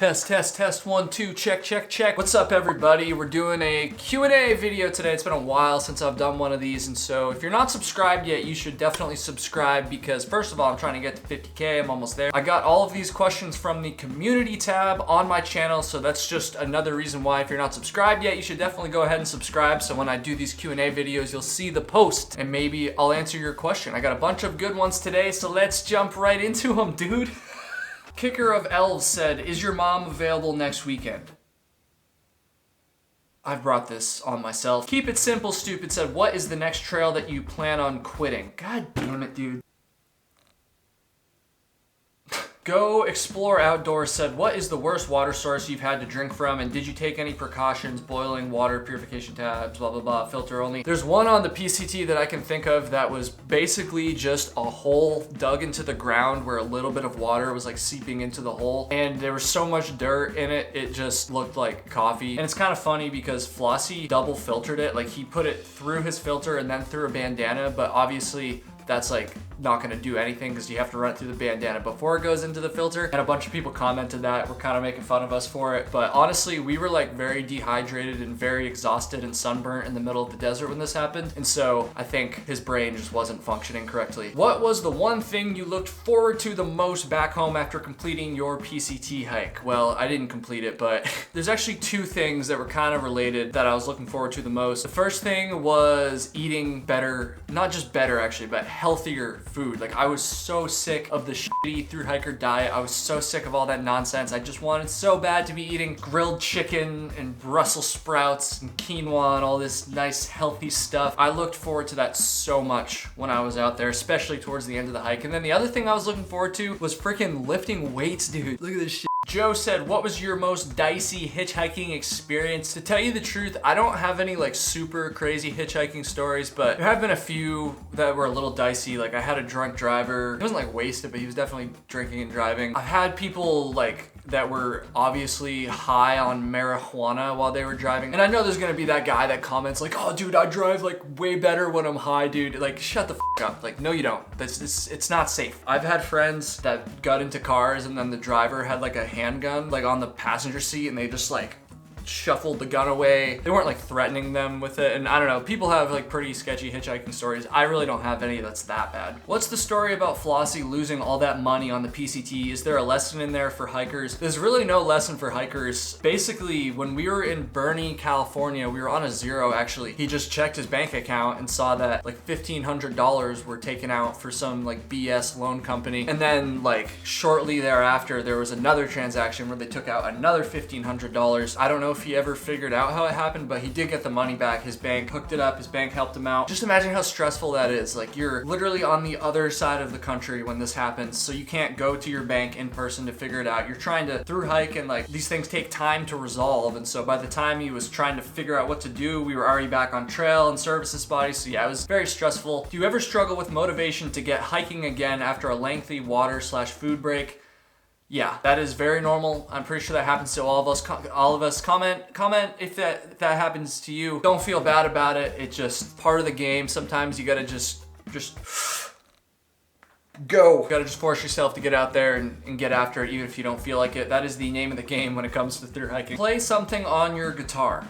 Test, 1, 2, check. What's up, everybody? We're doing a Q&A video today. It's been a while since I've done one of these, and so if you're not subscribed yet, you should definitely subscribe because first of all, I'm trying to get to 50K. I'm almost there. I got all of these questions from the community tab on my channel, so that's just another reason why if you're not subscribed yet, you should definitely go ahead and subscribe, so when I do these Q&A videos, you'll see the post, and maybe I'll answer your question. I got a bunch of good ones today, so let's jump right into them, dude. Kicker of Elves said, is your mom available next weekend? I've brought this on myself. Keep It Simple Stupid said, what is the next trail that you plan on quitting? God damn it, dude. Go Explore Outdoors said, what is the worst water source you've had to drink from, and did you take any precautions, boiling water, purification tabs, blah, blah, blah, filter only? There's one on the PCT that I can think of that was basically just a hole dug into the ground where a little bit of water was like seeping into the hole, and there was so much dirt in it, it just looked like coffee. And it's kind of funny because Flossy double filtered it, like he put it through his filter and then through a bandana, but obviously that's like not gonna do anything because you have to run it through the bandana before it goes into the filter. And a bunch of people commented that, were kind of making fun of us for it. But honestly, we were like very dehydrated and very exhausted and sunburnt in the middle of the desert when this happened. And so I think his brain just wasn't functioning correctly. What was the one thing you looked forward to the most back home after completing your PCT hike? Well, I didn't complete it, but there's actually two things that were kind of related that I was looking forward to the most. The first thing was eating better, not just better actually, but healthier food. Like I was so sick of the shitty thru hiker diet. I was so sick of all that nonsense. I just wanted so bad to be eating grilled chicken and Brussels sprouts and quinoa and all this nice healthy stuff. I looked forward to that so much when I was out there, especially towards the end of the hike. And then the other thing I was looking forward to was freaking lifting weights, dude. Look at this shit. Joe said, what was your most dicey hitchhiking experience? To tell you the truth, I don't have any like super crazy hitchhiking stories, but there have been a few that were a little dicey. Like I had a drunk driver. He wasn't like wasted, but he was definitely drinking and driving. I've had people like that were obviously high on marijuana while they were driving. And I know there's gonna be that guy that comments like, oh dude, I drive like way better when I'm high, dude. Like shut the f up. Like no you don't. It's not safe. I've had friends that got into cars and then the driver had like a handgun like on the passenger seat and they just like shuffled the gun away. They weren't like threatening them with it, and I don't know, people have like pretty sketchy hitchhiking stories. I really don't have any that's that bad. What's the story about Flossy losing all that money on the PCT? Is there a lesson in there for hikers? There's really no lesson for hikers. Basically, when we were in Bernie, California, we were on a zero actually. He just checked his bank account and saw that like $1,500 were taken out for some like BS loan company. And then like shortly thereafter, there was another transaction where they took out another $1,500. I don't know if he ever figured out how it happened, but he did get the money back. His bank hooked it up, his bank helped him out. Just imagine how stressful that is. Like you're literally on the other side of the country when this happens, so you can't go to your bank in person to figure it out. You're trying to through hike and like these things take time to resolve, and so by the time he was trying to figure out what to do, we were already back on trail and services body. So yeah, it was very stressful. Do you ever struggle with motivation to get hiking again after a lengthy water/food break? Yeah, that is very normal. I'm pretty sure that happens to all of us. Comment if that happens to you. Don't feel bad about it. It's just part of the game. Sometimes you gotta just go. You gotta just force yourself to get out there and get after it even if you don't feel like it. That is the name of the game when it comes to thru hiking. Play something on your guitar.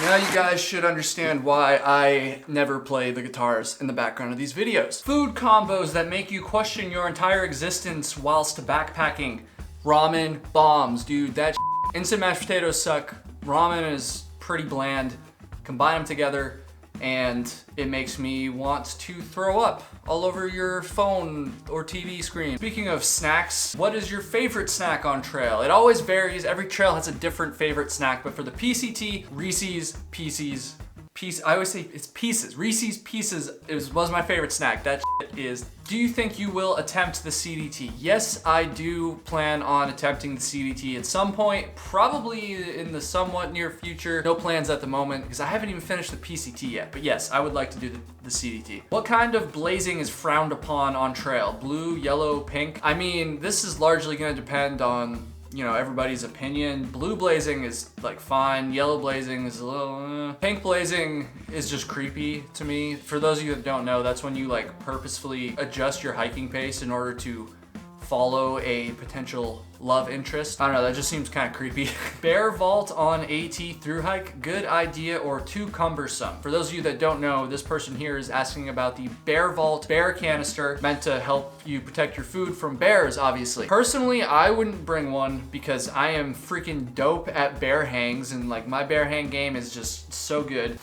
Now you guys should understand why I never play the guitars in the background of these videos. Food combos that make you question your entire existence whilst backpacking. Ramen bombs, dude, that instant mashed potatoes suck. Ramen is pretty bland. Combine them together and it makes me want to throw up all over your phone or TV screen. Speaking of snacks, what is your favorite snack on trail? It always varies. Every trail has a different favorite snack, but for the PCT, Reese's Pieces I always say it's Pieces. Reese's Pieces was my favorite snack. That shit is. Do you think you will attempt the CDT? Yes, I do plan on attempting the CDT at some point, probably in the somewhat near future. No plans at the moment because I haven't even finished the PCT yet. But yes, I would like to do the CDT. What kind of blazing is frowned upon on trail? Blue, yellow, pink? I mean, this is largely going to depend on, you know, everybody's opinion. Blue blazing is like fine. Yellow blazing is a little, Pink blazing is just creepy to me. For those of you that don't know, that's when you like purposefully adjust your hiking pace in order to follow a potential love interest. I don't know, that just seems kind of creepy. Bear vault on AT through hike, good idea or too cumbersome? For those of you that don't know, this person here is asking about the bear vault bear canister, meant to help you protect your food from bears, obviously. Personally, I wouldn't bring one because I am freaking dope at bear hangs, and like my bear hang game is just so good.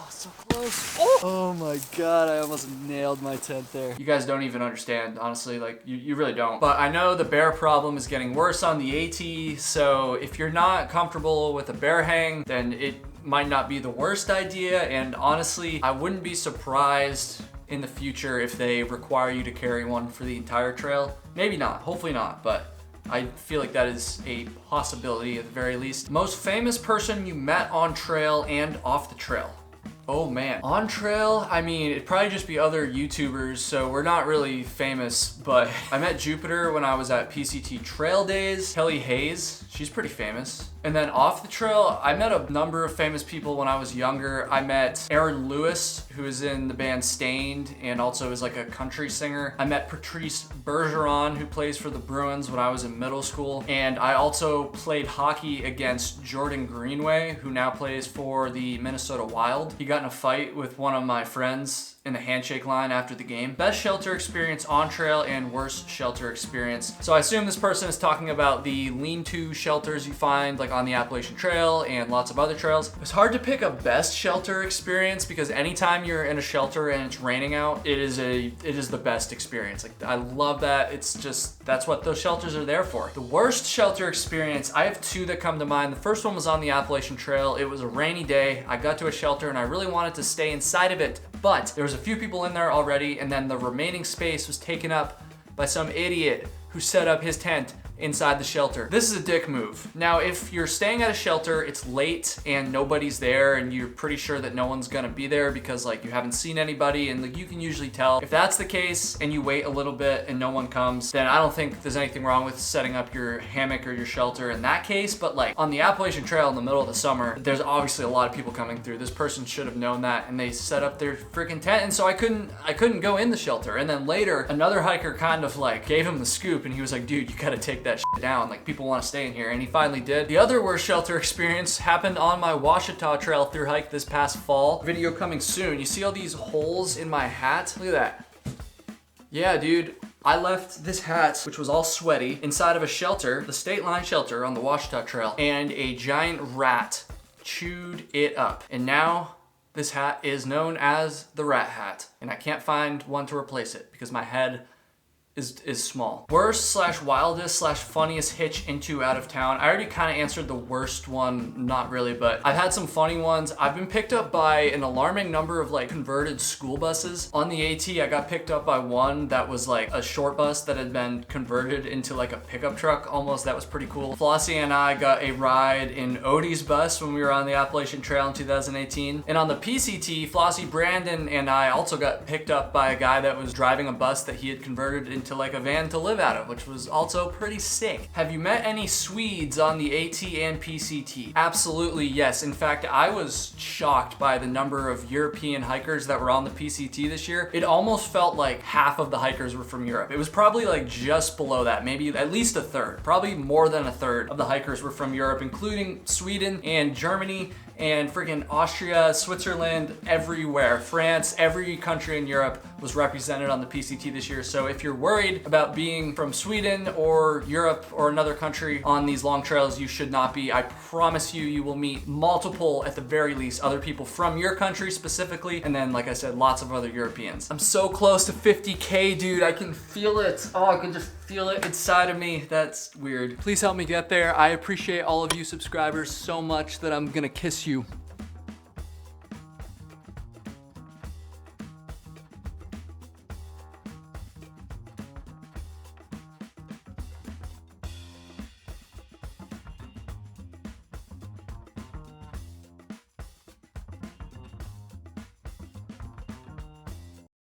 So close. Oh my god, I almost nailed my tent there. You guys don't even understand, honestly, like you really don't. But I know the bear problem is getting worse on the AT, so if you're not comfortable with a bear hang, then it might not be the worst idea, and honestly, I wouldn't be surprised in the future if they require you to carry one for the entire trail. Maybe not, hopefully not, but I feel like that is a possibility at the very least. Most famous person you met on trail and off the trail? Oh man. On trail, I mean, it'd probably just be other YouTubers, so we're not really famous, but I met Jupiter when I was at PCT Trail Days. Kelly Hayes, she's pretty famous. And then off the trail, I met a number of famous people when I was younger. I met Aaron Lewis, who is in the band Stained and also is like a country singer. I met Patrice Bergeron, who plays for the Bruins, when I was in middle school. And I also played hockey against Jordan Greenway, who now plays for the Minnesota Wild. He got in a fight with one of my friends in the handshake line after the game. Best shelter experience on trail and worst shelter experience. So I assume this person is talking about the lean-to shelters you find like on the Appalachian Trail and lots of other trails. It's hard to pick a best shelter experience because anytime you're in a shelter and it's raining out, it is the best experience. Like I love that. It's just, that's what those shelters are there for. The worst shelter experience, I have two that come to mind. The first one was on the Appalachian Trail. It was a rainy day. I got to a shelter and I really wanted to stay inside of it, but there was a few people in there already, and then the remaining space was taken up by some idiot who set up his tent inside the shelter. This is a dick move. Now, if you're staying at a shelter, it's late and nobody's there and you're pretty sure that no one's gonna be there because like you haven't seen anybody, and like you can usually tell. If that's the case and you wait a little bit and no one comes, then I don't think there's anything wrong with setting up your hammock or your shelter in that case. But like on the Appalachian Trail in the middle of the summer, there's obviously a lot of people coming through. This person should have known that, and they set up their freaking tent, and so I couldn't go in the shelter. And then later, another hiker kind of like gave him the scoop, and he was like, dude, you gotta take that shit down. Like, people want to stay in here, and he finally did. The other worst shelter experience happened on my Ouachita Trail through hike this past fall. Video coming soon. You see all these holes in my hat? Look at that. Yeah, dude. I left this hat, which was all sweaty, inside of a shelter, the State Line shelter on the Ouachita Trail, and a giant rat chewed it up. And now this hat is known as the rat hat, and I can't find one to replace it because my head is small. Worst / wildest / funniest hitch into out of town. I already kind of answered the worst one, not really, but I've had some funny ones. I've been picked up by an alarming number of like converted school buses. On the AT, I got picked up by one that was like a short bus that had been converted into like a pickup truck almost. That was pretty cool. Flossy and I got a ride in Odie's bus when we were on the Appalachian Trail in 2018. And on the PCT, Flossy, Brandon, and I also got picked up by a guy that was driving a bus that he had converted into like a van to live out of, which was also pretty sick. Have you met any Swedes on the AT and PCT? Absolutely yes. In fact, I was shocked by the number of European hikers that were on the PCT this year. It almost felt like half of the hikers were from Europe. It was probably like just below that, maybe at least a third, probably more than a third of the hikers were from Europe, including Sweden and Germany and freaking Austria, Switzerland, everywhere. France, every country in Europe was represented on the PCT this year. So if you're worried about being from Sweden or Europe or another country on these long trails, you should not be. I promise you, you will meet multiple, at the very least, other people from your country specifically, and then, like I said, lots of other Europeans. I'm so close to 50K, dude. I can feel it. Oh, I can just feel it inside of me. That's weird. Please help me get there. I appreciate all of you subscribers so much that I'm gonna kiss you.